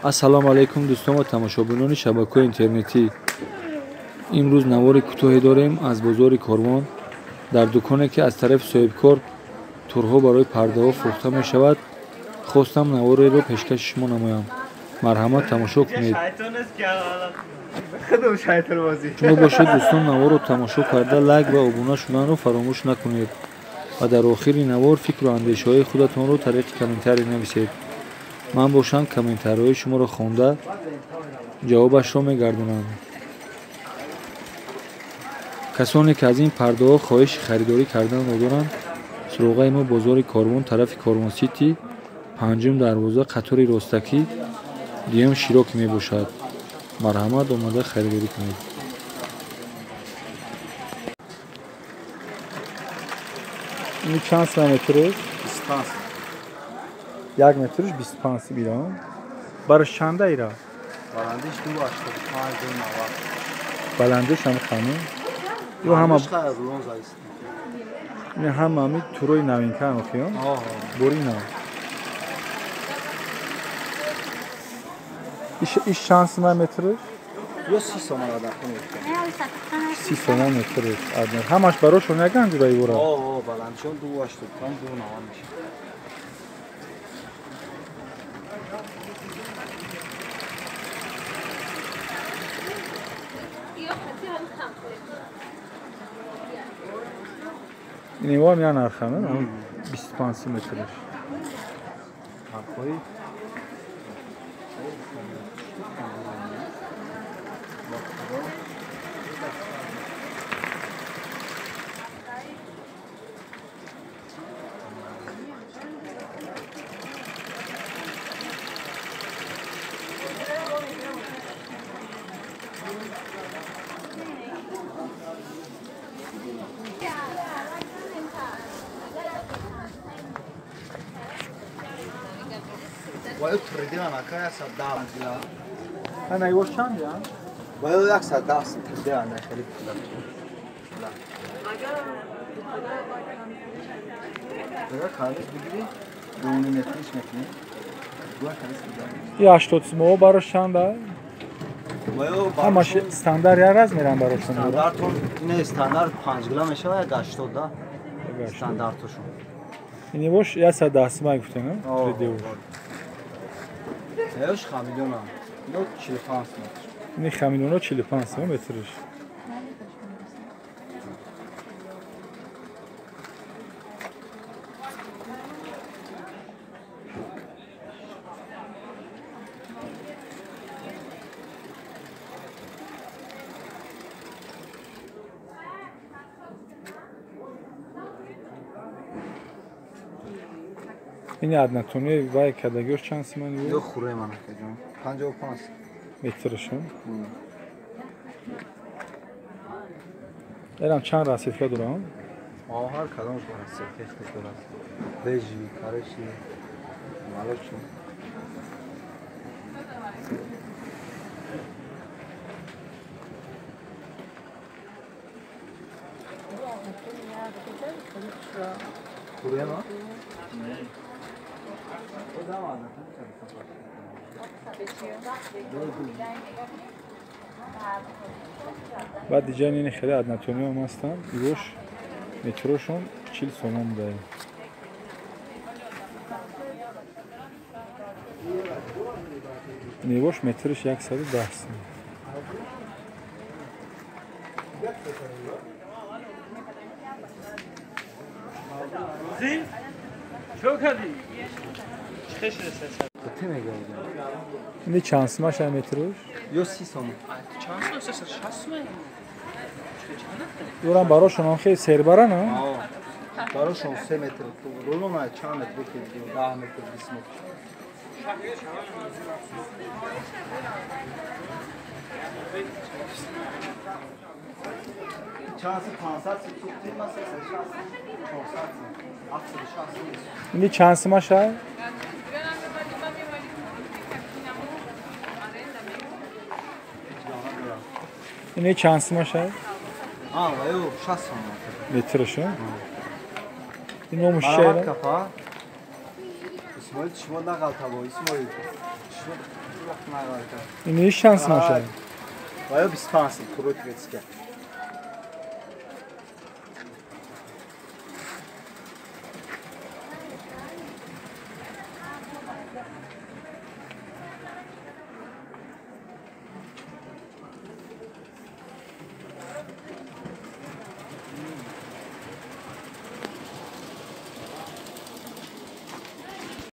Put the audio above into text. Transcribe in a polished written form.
ассалому алайкум дӯстон ва тамошобинони шабакаҳои интернетӣ. имрӯз навори кӯтоҳе дорем аз бозори Корвон. дар дуконе ки аз тарафи соҳибкор турҳо барои пардаҳо фурӯхта мешавад, хостам навореро пешкаши шумо намоям. марҳамат, тамошо кунед. шумо бошед дӯстон, наворро тамошо карда лайк ва обуна шуданро фаромӯш накунед ва дар охири навор фикру андешаҳои худатонро тариқи комментарӣ нависед. ман бошам комментарҳои шуморо хонда ҷавобашро мегардонам. касоне ки аз ин пардаҳо хоҳиши харидорӣ карданро доранд, суроғаи мо бозори Корвон, тарафи Корвон Сити, панҷум дарвоза, қатори ростакӣ, дуюм широк мебошад. марҳамат, омада харидорӣ кунед. ин чанд сантиметр? 25. 1 метрш 25 бирам. Бараш чанда ира? Баландиш 285. Баландиш ҳам хамин. Ё ҳама ин ҳамами турои навинка охиён. Борина. Иш чанд сантиметрш? Ё 30 сантиметр. 30 сантиметр. Ҳамаш барошон яган ҷура ивора. Баландишон 285 290 мешавад. Инивам я нархана, 25 сантиметрш. Ҳархои باید تردیدن اکای 110 Ana yoş çand ya? باید 110 تردیدن خیلی خوب. اگر خالص بگیری 2 مترش میکنی. دو خالص بگیری. Ya 80 baroş çanda? Ama باید standart yer az miran baroşun? استانداردتون اینه استاندارد 5 گرم میشه و 80 دا استانداردشون. اینی boş ya 110 may guftenam. Eş xamilyona. No 45 metr. İni xamilyona 45 metrş. İni adnatoni vay kadagör çansman yok. Yok xure mana kajam. 55 metrşun. Eram çan rasifka duram. Har kadam rasifka duram. Beji, kareshi, malochun. Xure ma? بعد دیجا اینه خیلی ادناتونی هم هستن ایروش متروشون 40 سومون داریم نیوش مترش 110 سوم زین چو کردی؟ چخش رسید؟ اینه چند سماش هم متروش؟ یا 30 سوم چند سوم؟ 60 سوم؟ دورم براشون هم خیلی سربرن ها؟ براشون 3 متر رولون های چند متر بکردیم 10 متر 20 متر چانسی 500 اینه چند سماش هم؟ اینه چند سماش هم؟ وایو 60 سوم مترش ها؟ اینو مشکل کپا اسماعیل شما نقل تبا اسماعیل Marka. این هیچ شانس آه. نشه. Bayağı bir spansın, kuru tüketike.